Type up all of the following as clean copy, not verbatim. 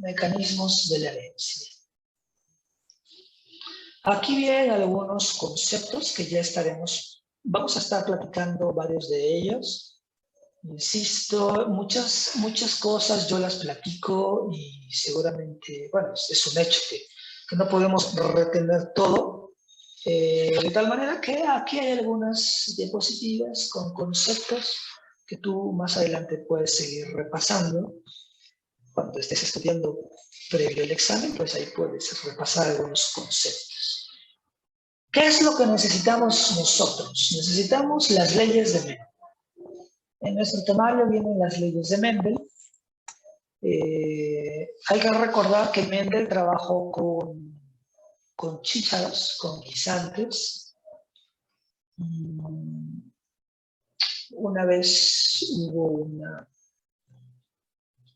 mecanismos de la herencia. Aquí vienen algunos conceptos que ya vamos a estar platicando varios de ellos. Insisto, muchas cosas yo las platico y seguramente, bueno, es un hecho que no podemos retener todo. De tal manera que aquí hay algunas diapositivas con conceptos que tú más adelante puedes seguir repasando. Cuando estés estudiando previo al examen, pues ahí puedes repasar algunos conceptos. ¿Qué es lo que necesitamos nosotros? Necesitamos las leyes de Mendel. En nuestro temario vienen las leyes de Mendel. Hay que recordar que Mendel trabajó con chícharos, con guisantes. Una vez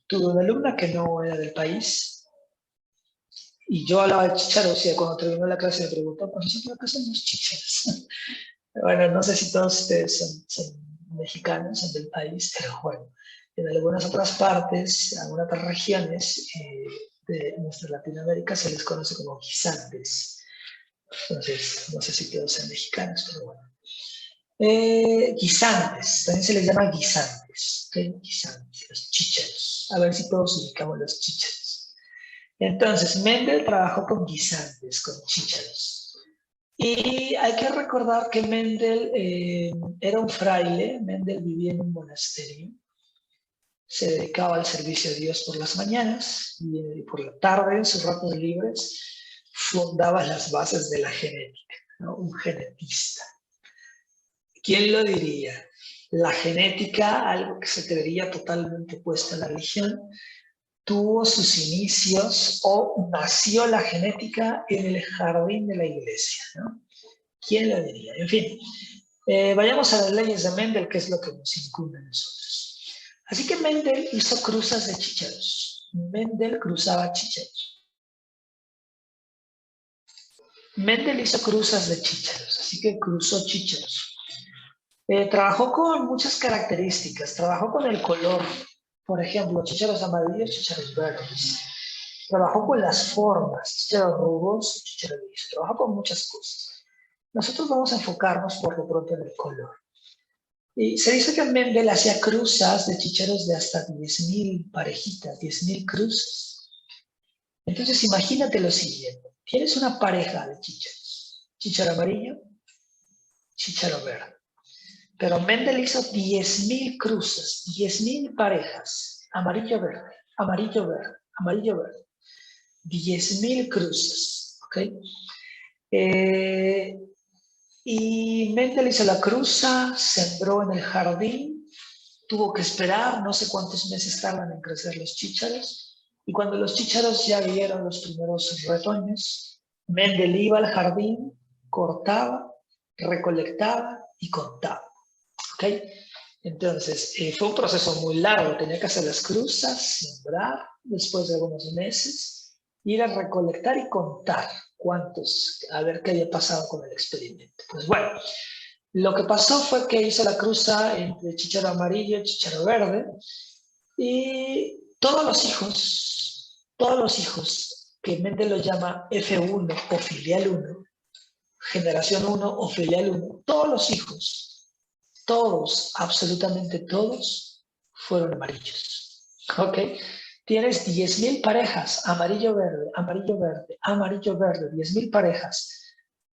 tuve una alumna que no era del país y yo hablaba de chícharos y cuando terminó la clase me preguntó, profesor, ¿qué son los chícharos? Bueno, no sé si todos ustedes son mexicanos, son del país, pero bueno, en algunas otras partes, en algunas otras regiones de nuestra Latinoamérica se les conoce como guisantes. Entonces, no sé si todos sean mexicanos, pero bueno. Guisantes, también se les llama guisantes, ¿okay? Guisantes, los chícharos. A ver si todos ubicamos los chícharos. Entonces, Mendel trabajó con guisantes, con chícharos. Y hay que recordar que Mendel era un fraile, Mendel vivía en un monasterio, se dedicaba al servicio a Dios por las mañanas y por la tarde, en sus ratos libres, fundaba las bases de la genética, ¿no? Un genetista. ¿Quién lo diría? La genética, algo que se creería totalmente opuesto a la religión, tuvo sus inicios o nació la genética en el jardín de la iglesia, ¿no? ¿Quién lo diría? En fin, vayamos a las leyes de Mendel, que es lo que nos incumbe a nosotros. Así que Mendel hizo cruzas de chícharos. Mendel cruzaba chícharos. Mendel hizo cruzas de chícharos, así que cruzó chícharos. Trabajó con muchas características, trabajó con el color, por ejemplo, chícharos amarillos, chícharos verdes. Trabajó con las formas, chícharos rugos, chícharos lisos. Trabajó con muchas cosas. Nosotros vamos a enfocarnos por lo pronto en el color. Y se dice que Mendel hacía cruzas de chícharos de hasta 10,000 parejitas, 10,000 cruces. Entonces imagínate lo siguiente, tienes una pareja de chícharos, chícharo amarillo, chícharo verde. Pero Mendel hizo 10,000 cruces, 10,000 parejas, amarillo verde, amarillo verde, amarillo verde. 10,000 cruces, ¿ok? Y Mendel hizo la cruza, sembró en el jardín, tuvo que esperar, no sé cuántos meses tardan en crecer los chícharos, y cuando los chícharos ya vieron los primeros retoños, Mendel iba al jardín, cortaba, recolectaba y contaba, ¿ok? Entonces, fue un proceso muy largo, tenía que hacer las cruzas, sembrar, después de algunos meses, ir a recolectar y contar cuántos, a ver qué había pasado con el experimento. Pues bueno, lo que pasó fue que hizo la cruza entre chícharo amarillo y chícharo verde, y todos los hijos, que Mendel lo llama F1 o filial 1, generación 1 o filial 1, todos los hijos, todos, absolutamente todos, fueron amarillos. ¿Ok? Tienes 10,000 parejas, amarillo, verde, amarillo, verde, amarillo, verde, 10,000 parejas.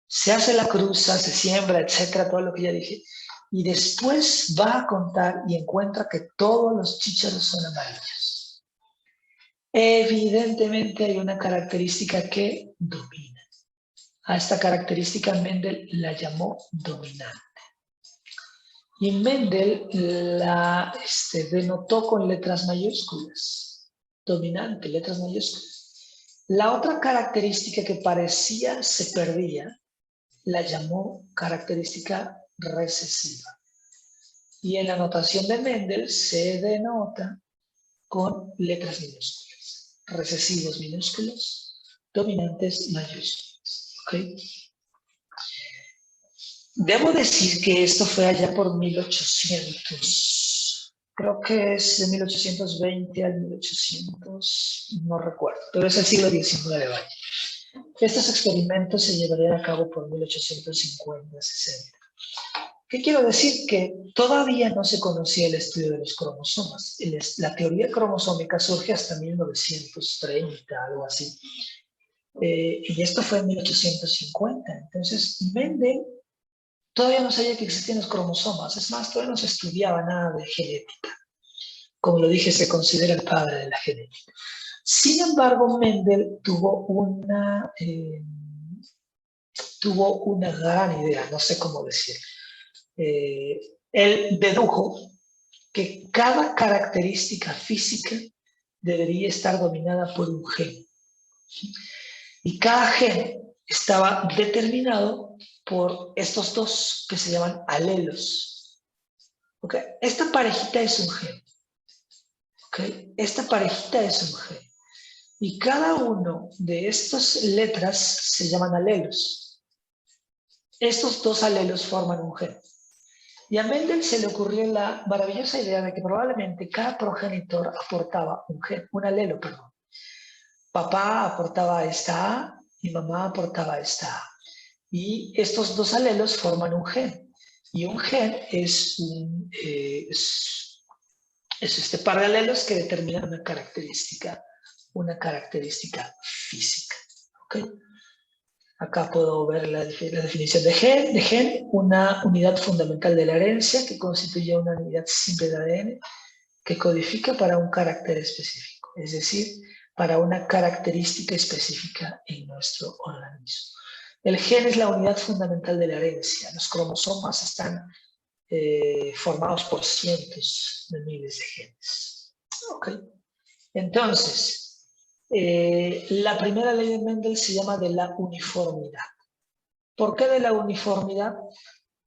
Se hace la cruza, se siembra, etcétera, todo lo que ya dije. Y después va a contar y encuentra que todos los chícharos son amarillos. Evidentemente hay una característica que domina. A esta característica Mendel la llamó dominante. Y Mendel la denotó con letras mayúsculas. Dominante, letras mayúsculas. La otra característica que parecía se perdía, la llamó característica recesiva. Y en la notación de Mendel se denota con letras minúsculas. Recesivos minúsculos, dominantes mayúsculas. ¿Ok? Debo decir que esto fue allá por 1800. ¿Ok? creo que es de 1820 al 1800, no recuerdo, pero es el siglo XIX. Vaya. Estos experimentos se llevarían a cabo por 1850-60. ¿Qué quiero decir? Que todavía no se conocía el estudio de los cromosomas. La teoría cromosómica surge hasta 1930, algo así. Y esto fue en 1850. Entonces, Mendel todavía no sabía que existían los cromosomas. Es más, todavía no se estudiaba nada de genética. Como lo dije, se considera el padre de la genética. Sin embargo, Mendel tuvo una gran idea, no sé cómo decir. Él dedujo que cada característica física debería estar dominada por un gen. Y cada gen estaba determinado por estos dos que se llaman alelos. ¿Okay? Esta parejita es un gen. ¿Okay? Esta parejita es un gen. Y cada uno de estas letras se llaman alelos. Estos dos alelos forman un gen. Y a Mendel se le ocurrió la maravillosa idea de que probablemente cada progenitor aportaba un gen, un alelo, perdón. Papá aportaba esta A y mamá aportaba esta A. Y estos dos alelos forman un gen. Y un gen es este par de alelos que determinan una característica física. ¿Okay? Acá puedo ver la definición de gen, una unidad fundamental de la herencia que constituye una unidad simple de ADN que codifica para un carácter específico, es decir, para una característica específica en nuestro organismo. El gen es la unidad fundamental de la herencia. Los cromosomas están formados por cientos de miles de genes. Okay. Entonces, la primera ley de Mendel se llama de la uniformidad. ¿Por qué de la uniformidad?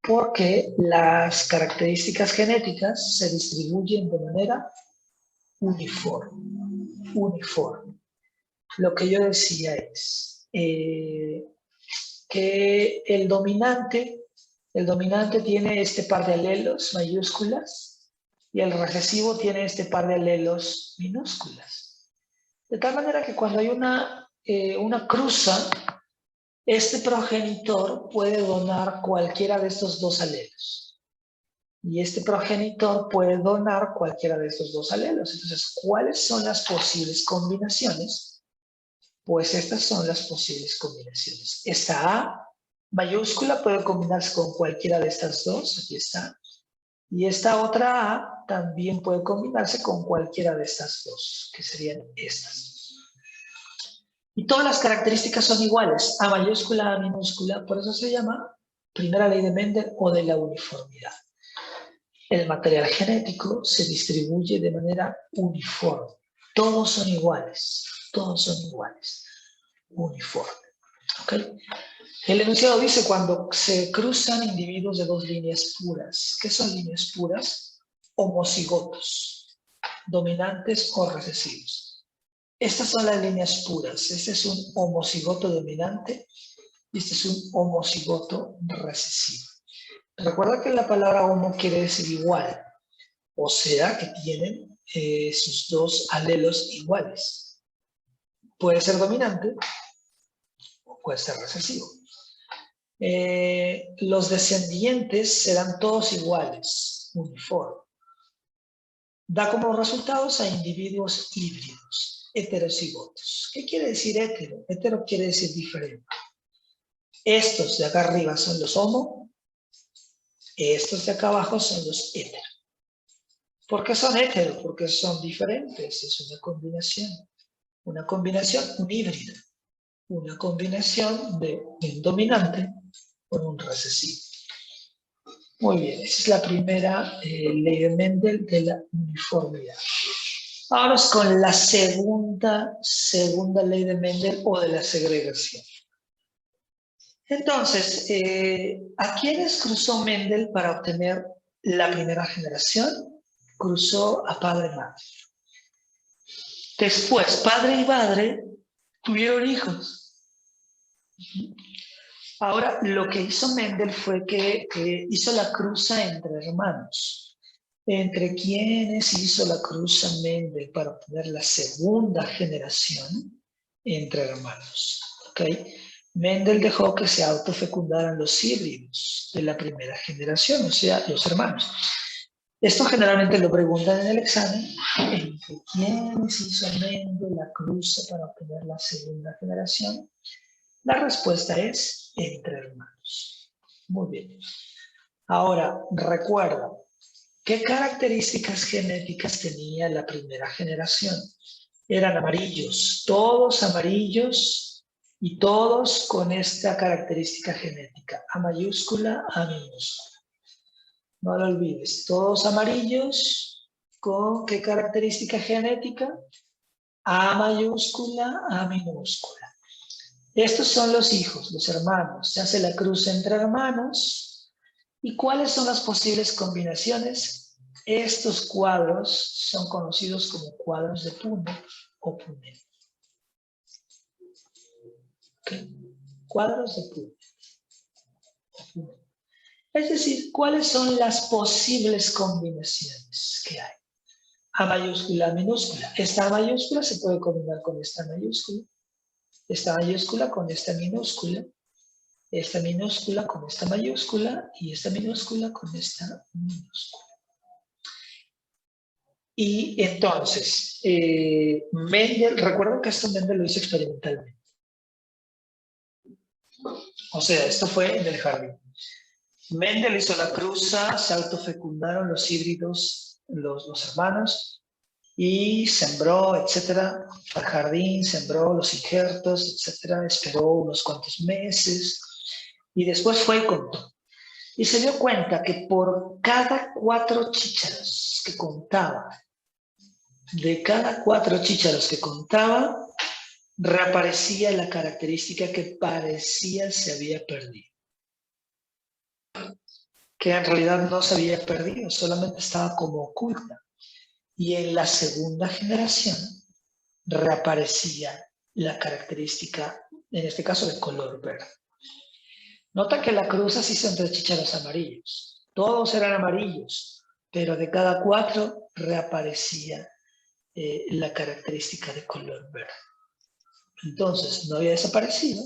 Porque las características genéticas se distribuyen de manera uniforme. Lo que yo decía es que el dominante tiene este par de alelos mayúsculas y el recesivo tiene este par de alelos minúsculas. De tal manera que cuando hay una cruza, este progenitor puede donar cualquiera de estos dos alelos. Y este progenitor puede donar cualquiera de estos dos alelos. Entonces, ¿cuáles son las posibles combinaciones? Pues estas son las posibles combinaciones. Esta A mayúscula puede combinarse con cualquiera de estas dos. Aquí está. Y esta otra A también puede combinarse con cualquiera de estas dos, que serían estas. Y todas las características son iguales, A mayúscula, A minúscula, por eso se llama primera ley de Mendel o de la uniformidad. El material genético se distribuye de manera uniforme. Todos son iguales, uniforme. ¿Okay? El enunciado dice cuando se cruzan individuos de dos líneas puras. ¿Qué son líneas puras? Homocigotos, dominantes o recesivos. Estas son las líneas puras. Este es un homocigoto dominante y este es un homocigoto recesivo. Recuerda que la palabra homo quiere decir igual, o sea que tienen sus dos alelos iguales. Puede ser dominante o puede ser recesivo. Los descendientes serán todos iguales, uniformes. Da como resultados a individuos híbridos, heterocigotos. ¿Qué quiere decir hetero? Hetero quiere decir diferente. Estos de acá arriba son los homo, estos de acá abajo son los hetero. ¿Por qué son hetero? Porque son diferentes, es una combinación, un híbrido, una combinación de un dominante con un recesivo. Muy bien, esa es la primera ley de Mendel de la uniformidad. Vamos con la segunda ley de Mendel o de la segregación. Entonces, ¿a quiénes cruzó Mendel para obtener la primera generación? Cruzó a padre y madre. Después, padre y madre tuvieron hijos. Ahora, lo que hizo Mendel fue que hizo la cruza entre hermanos. entre quienes hizo la cruza Mendel para obtener la segunda generación entre hermanos. ¿Okay? Mendel dejó que se autofecundaran los híbridos de la primera generación, o sea, los hermanos. Esto generalmente lo preguntan en el examen. ¿Entre quiénes hizo Mendel la cruza para obtener la segunda generación? La respuesta es entre hermanos. Muy bien. Ahora, recuerda, ¿qué características genéticas tenía la primera generación? Eran amarillos, todos amarillos y todos con esta característica genética, A mayúscula, A minúscula. No lo olvides, todos amarillos, ¿con qué característica genética? A mayúscula, A minúscula. Estos son los hijos, los hermanos. Se hace la cruz entre hermanos. ¿Y cuáles son las posibles combinaciones? Estos cuadros son conocidos como cuadros de Punnett o Punnett. ¿Okay? Cuadros de Punnett. Es decir, ¿cuáles son las posibles combinaciones que hay? A mayúscula, A minúscula. Esta A mayúscula se puede combinar con esta mayúscula. Esta mayúscula con esta minúscula. Esta minúscula con esta mayúscula y esta minúscula con esta minúscula. Y entonces, Mendel, recuerden que esto Mendel lo hizo experimentalmente. O sea, esto fue en el jardín. Mendel hizo la cruza, se autofecundaron los híbridos, los hermanos, y sembró, etcétera, al jardín, sembró los injertos, etcétera, esperó unos cuantos meses, y después fue y contó. Y se dio cuenta que por cada 4 chícharos que contaba, de cada 4 chícharos que contaba, reaparecía la característica que parecía se había perdido. Que en realidad no se había perdido, solamente estaba como oculta. Y en la segunda generación reaparecía la característica, en este caso de color verde. Nota que la cruza se hizo entre chícharos amarillos. Todos eran amarillos, pero de cada 4 reaparecía la característica de color verde. Entonces, no había desaparecido,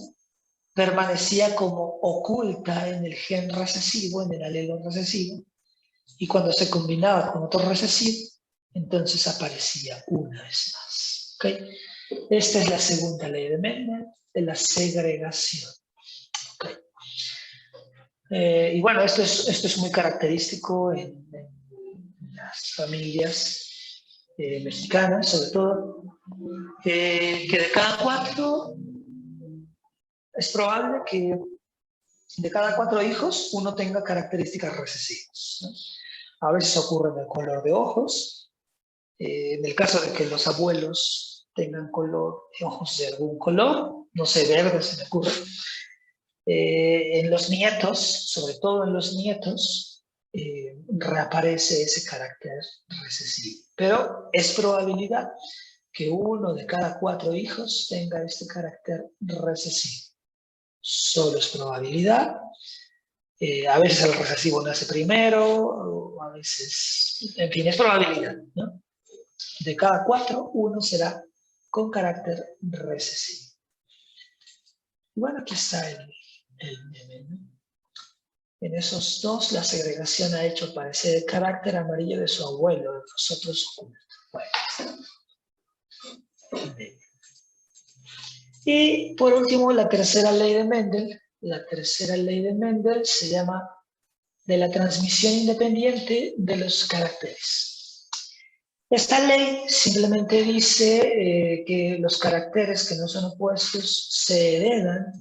permanecía como oculta en el gen recesivo, en el alelo recesivo, y cuando se combinaba con otro recesivo, entonces aparecía una vez más. ¿Okay? Esta es la segunda ley de Mendel, de la segregación. ¿Okay? Y bueno, esto es muy característico en las familias mexicanas, sobre todo, que de cada 4 es probable que de cada 4 hijos uno tenga características recesivas, ¿no? A veces ocurre en el color de ojos, en el caso de que los abuelos tengan ojos de algún color, no sé, verde se me ocurre. En los nietos, sobre todo en los nietos, reaparece ese carácter recesivo. Pero es probabilidad que uno de cada 4 hijos tenga este carácter recesivo. Solo es probabilidad. A veces el recesivo nace primero, o a veces, en fin, es probabilidad, ¿no? De cada 4, uno será con carácter recesivo. Y bueno, aquí está el meme, ¿no? En esos 2, la segregación ha hecho aparecer el carácter amarillo de su abuelo, de nosotros oculto. Bueno. Y por último, la tercera ley de Mendel. La tercera ley de Mendel se llama de la transmisión independiente de los caracteres. Esta ley simplemente dice que los caracteres que no son opuestos se heredan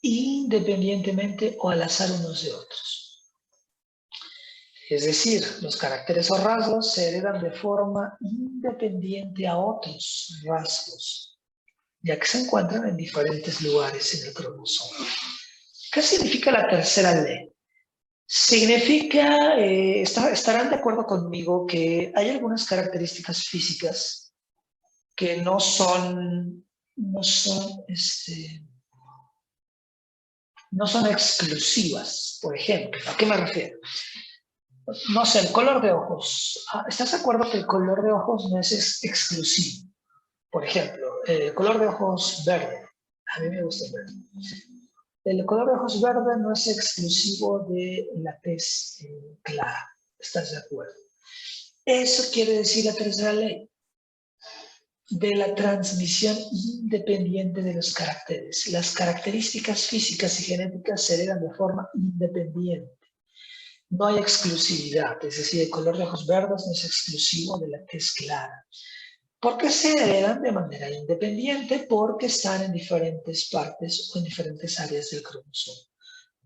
independientemente o al azar unos de otros. Es decir, los caracteres o rasgos se heredan de forma independiente a otros rasgos, ya que se encuentran en diferentes lugares en el cromosoma. ¿Qué significa la tercera ley? Significa, estarán de acuerdo conmigo que hay algunas características físicas que no son exclusivas. Por ejemplo, ¿a qué me refiero? No sé, el color de ojos. ¿Estás de acuerdo que el color de ojos no es exclusivo? Por ejemplo, el color de ojos verde. A mí me gusta el verde. El color de ojos verde no es exclusivo de la tez clara. ¿Estás de acuerdo? Eso quiere decir la tercera ley de la transmisión independiente de los caracteres. Las características físicas y genéticas se heredan de forma independiente. No hay exclusividad, es decir, el color de ojos verdes no es exclusivo de la tez clara. Porque se heredan de manera independiente porque están en diferentes partes o en diferentes áreas del cromosoma.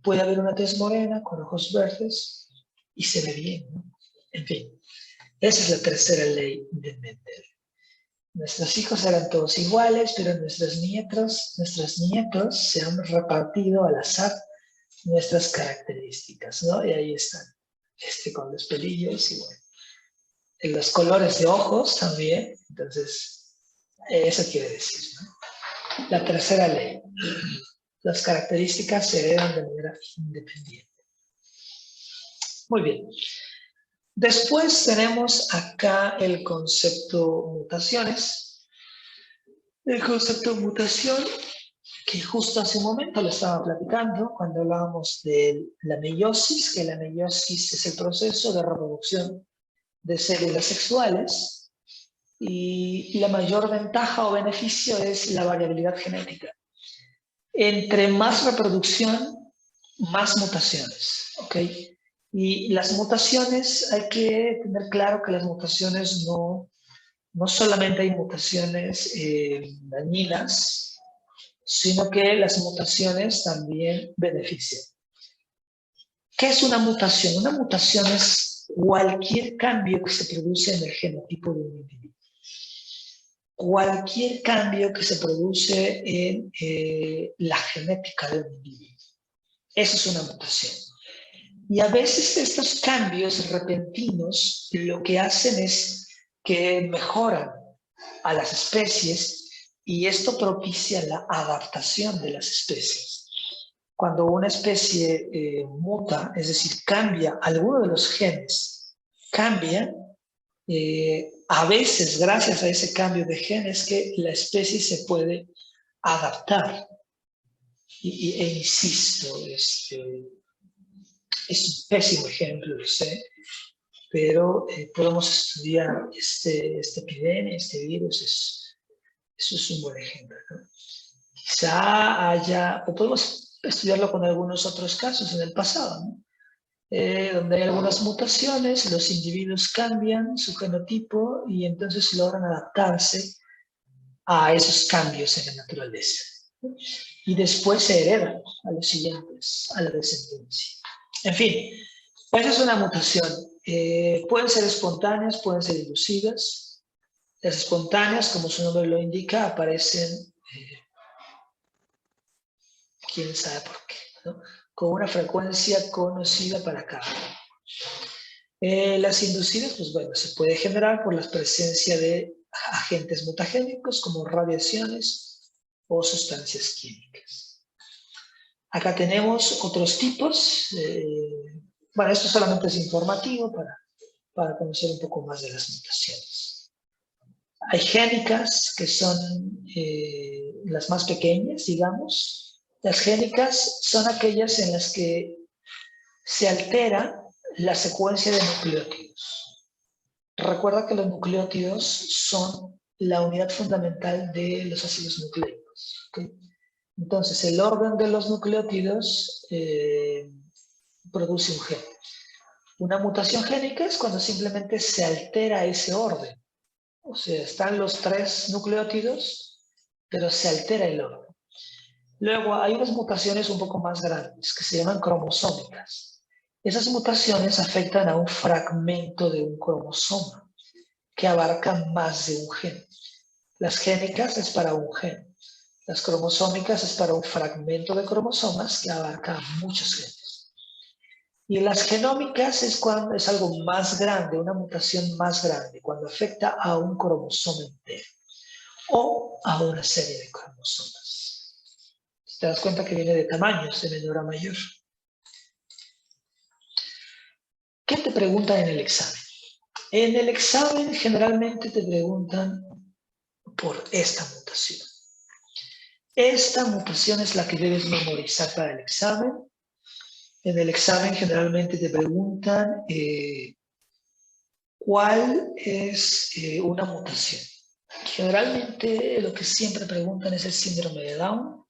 Puede haber una tez morena con ojos verdes y se ve bien, ¿no? En fin, esa es la tercera ley de Mendel. Nuestros hijos eran todos iguales, pero nuestros nietos se han repartido al azar nuestras características, ¿no? Y ahí están, con los pelillos y bueno, en los colores de ojos también, entonces, eso quiere decir, ¿no? La tercera ley, las características se heredan de manera independiente. Muy bien. Después tenemos acá el concepto mutaciones. El concepto mutación, que justo hace un momento lo estaba platicando cuando hablábamos de la meiosis, que la meiosis es el proceso de reproducción de células sexuales y la mayor ventaja o beneficio es la variabilidad genética. Entre más reproducción, más mutaciones, ¿ok? Y las mutaciones, hay que tener claro que las mutaciones no solamente hay mutaciones dañinas, sino que las mutaciones también benefician. ¿Qué es una mutación? Una mutación es cualquier cambio que se produce en el genotipo de un individuo. Cualquier cambio que se produce en la genética de un individuo. Eso es una mutación. Y a veces estos cambios repentinos lo que hacen es que mejoran a las especies y esto propicia la adaptación de las especies. Cuando una especie muta, es decir, cambia alguno de los genes, cambia, a veces gracias a ese cambio de genes que la especie se puede adaptar. E insisto, es un pésimo ejemplo, lo sé, pero podemos estudiar esta epidemia, este virus, eso es un buen ejemplo, ¿no? Quizá haya, o podemos estudiarlo con algunos otros casos en el pasado, ¿no? Donde hay algunas mutaciones, los individuos cambian su genotipo y entonces logran adaptarse a esos cambios en la naturaleza, ¿no? Y después se heredan a los siguientes, a la descendencia. En fin, esa es una mutación. Pueden ser espontáneas, pueden ser inducidas. Las espontáneas, como su nombre lo indica, aparecen, quién sabe por qué, ¿no? Con una frecuencia conocida para cada uno. Las inducidas, pues bueno, se puede generar por la presencia de agentes mutagénicos como radiaciones o sustancias químicas. Acá tenemos otros tipos. Bueno, esto solamente es informativo para conocer un poco más de las mutaciones. Hay génicas, que son las más pequeñas, digamos. Las génicas son aquellas en las que se altera la secuencia de nucleótidos. Recuerda que los nucleótidos son la unidad fundamental de los ácidos nucleicos, ¿okay? Entonces, el orden de los nucleótidos produce un gen. Una mutación génica es cuando simplemente se altera ese orden. O sea, están los 3 nucleótidos, pero se altera el orden. Luego, hay unas mutaciones un poco más grandes que se llaman cromosómicas. Esas mutaciones afectan a un fragmento de un cromosoma que abarca más de un gen. Las génicas es para un gen. Las cromosómicas es para un fragmento de cromosomas que abarca muchos genes. Y las genómicas es cuando es algo más grande, una mutación más grande, cuando afecta a un cromosoma entero o a una serie de cromosomas. Te das cuenta que viene de tamaños, de menor a mayor. ¿Qué te preguntan en el examen? En el examen generalmente te preguntan por esta mutación. Esta mutación es la que debes memorizar para el examen. En el examen generalmente te preguntan cuál es una mutación. Generalmente lo que siempre preguntan es el síndrome de Down.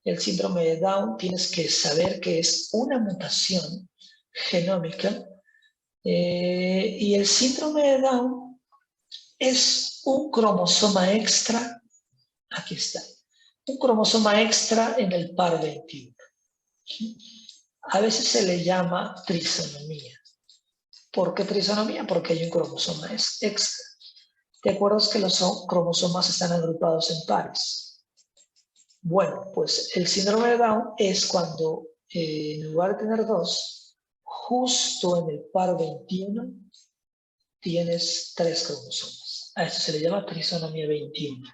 El síndrome de Down tienes que saber que es una mutación genómica y el síndrome de Down es un cromosoma extra. Aquí está. Un cromosoma extra en el par 21. A veces se le llama trisonomía. ¿Por qué trisonomía? Porque hay un cromosoma extra. ¿Te acuerdas que los cromosomas están agrupados en pares? Bueno, pues el síndrome de Down es cuando en lugar de tener dos, justo en el par 21 tienes 3 cromosomas. A eso se le llama trisonomía 21.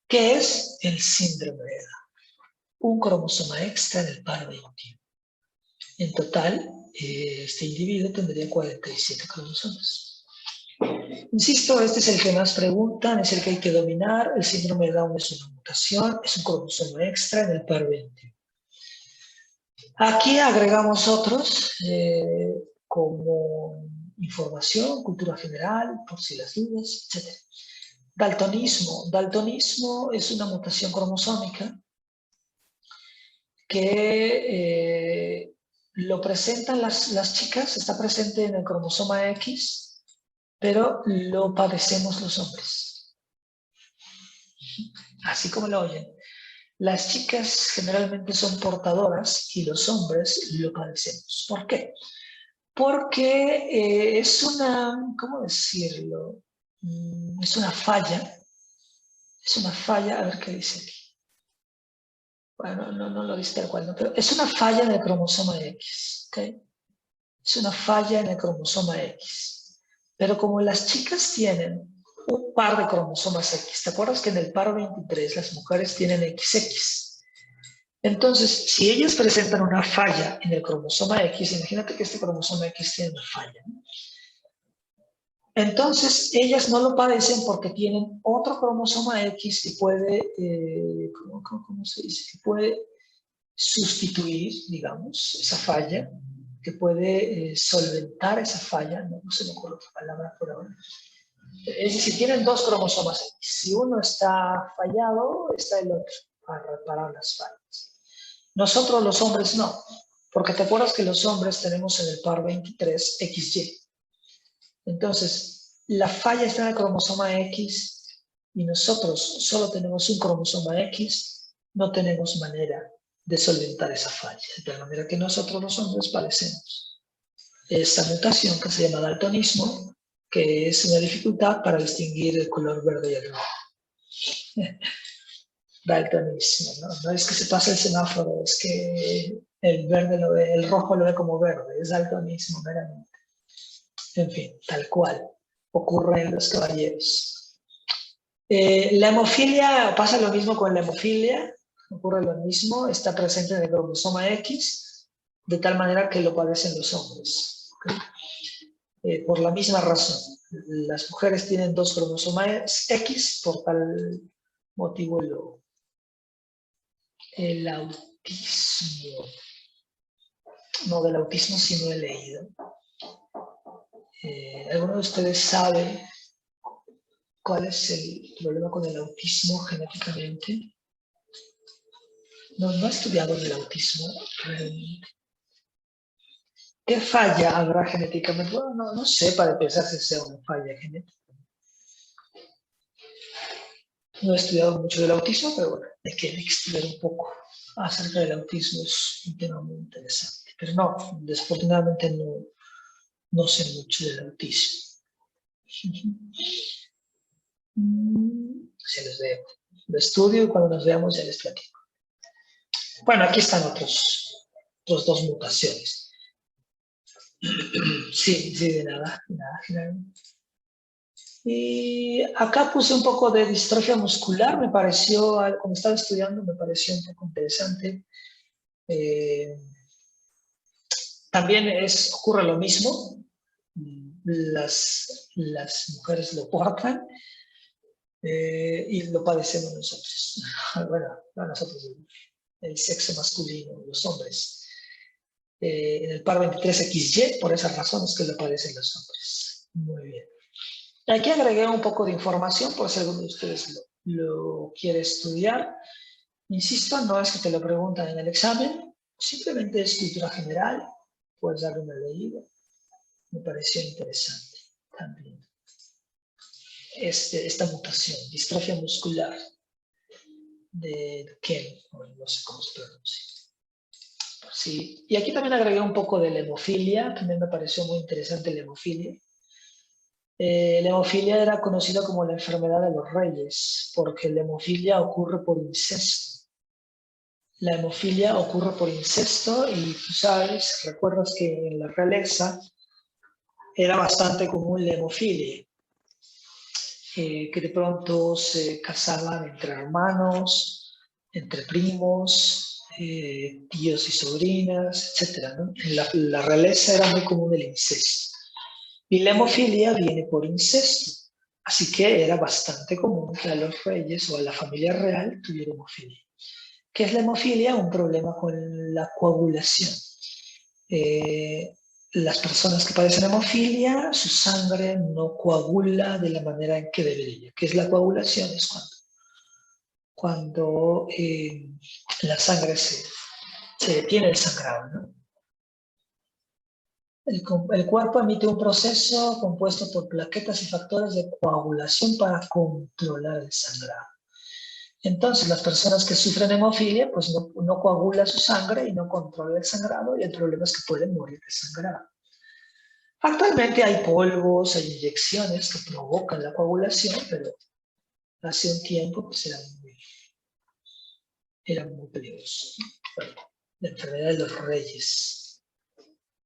¿Qué es el síndrome de Down? Un cromosoma extra en el par 21. En total, este individuo tendría 47 cromosomas. Insisto, este es el que más preguntan, es el que hay que dominar. El síndrome de Down es una mutación, es un cromosoma extra en el par 21. Aquí agregamos otros como información, cultura general, por si las dudas, etc. Daltonismo. Daltonismo es una mutación cromosómica que lo presentan las chicas, está presente en el cromosoma X, pero lo padecemos los hombres. Así como lo oyen. Las chicas generalmente son portadoras y los hombres lo padecemos. ¿Por qué? Porque es una, ¿cómo decirlo? Es una falla. Es una falla, a ver qué dice aquí. Bueno, no lo dice tal cual, ¿no? Pero es una falla en el cromosoma X, ¿ok? Es una falla en el cromosoma X. Pero como las chicas tienen un par de cromosomas X, ¿te acuerdas que en el par 23 las mujeres tienen XX? Entonces, si ellas presentan una falla en el cromosoma X, imagínate que este cromosoma X tiene una falla, ¿no? Entonces, ellas no lo padecen porque tienen otro cromosoma X que puede, ¿cómo se dice? Que puede sustituir, digamos, esa falla, que puede solventar esa falla, no se me ocurre otra palabra por ahora. Es decir, tienen dos cromosomas X. Si uno está fallado, está el otro para reparar las fallas. Nosotros los hombres no, porque te acuerdas que los hombres tenemos en el par 23 XY. Entonces, la falla está en el cromosoma X y nosotros solo tenemos un cromosoma X, no tenemos manera de solventar esa falla, de tal manera que nosotros los hombres padecemos esta mutación que se llama daltonismo, que es una dificultad para distinguir el color verde y el rojo. Daltonismo, ¿no? No es que se pase el semáforo, es que el verde lo ve, el rojo lo ve como verde, es daltonismo meramente. En fin, tal cual ocurre en los caballeros. La hemofilia, pasa lo mismo con la hemofilia, ocurre lo mismo, está presente en el cromosoma X, de tal manera que lo padecen los hombres. ¿Okay? Por la misma razón, las mujeres tienen dos cromosomas X, por tal motivo el autismo, no del autismo sí no he leído. ¿Alguno de ustedes sabe cuál es el problema con el autismo genéticamente? No he estudiado el autismo realmente. ¿Qué falla habrá genéticamente? Bueno, no sé para pensar si sea una falla genética. No he estudiado mucho del autismo, pero bueno, hay que estudiar un poco acerca del autismo, es un tema muy interesante. Pero no, desafortunadamente no sé mucho del autismo. Se los veo. Lo estudio y cuando nos veamos ya les platico. Bueno, aquí están otros dos mutaciones. Sí, de nada. Y acá puse un poco de distrofia muscular, me pareció, cuando estaba estudiando, me pareció un poco interesante. También ocurre lo mismo, las mujeres lo portan y lo padecemos nosotros. Bueno, no nosotros, el sexo masculino, los hombres. En el par 23XY, por esas razones que lo padecen los hombres. Muy bien. Aquí agregué un poco de información por si alguno de ustedes lo quiere estudiar. Insisto, no es que te lo preguntan en el examen, simplemente es cultura general, puedes darle una leída. Me pareció interesante también. Esta mutación, distrofia muscular de Duchenne, no sé cómo se pronuncia. Sí. Y aquí también agregué un poco de la hemofilia, también me pareció muy interesante la hemofilia. La hemofilia era conocida como la enfermedad de los reyes, porque la hemofilia ocurre por incesto. La hemofilia ocurre por incesto y tú sabes, recuerdas que en la realeza era bastante común la hemofilia, que de pronto se casaban entre hermanos, entre primos, tíos y sobrinas, etc. ¿no? En la realeza era muy común el incesto. Y la hemofilia viene por incesto. Así que era bastante común que a los reyes o a la familia real tuviera hemofilia. ¿Qué es la hemofilia? Un problema con la coagulación. Las personas que padecen hemofilia, su sangre no coagula de la manera en que debería. ¿Qué es la coagulación? Es cuando la sangre se detiene el sangrado, ¿no? El cuerpo emite un proceso compuesto por plaquetas y factores de coagulación para controlar el sangrado. Entonces, las personas que sufren hemofilia, pues no coagula su sangre y no controla el sangrado, y el problema es que pueden morir de sangrado. Actualmente hay polvos, hay inyecciones que provocan la coagulación, pero hace un tiempo pues era muy peligroso. Bueno, la enfermedad de los reyes.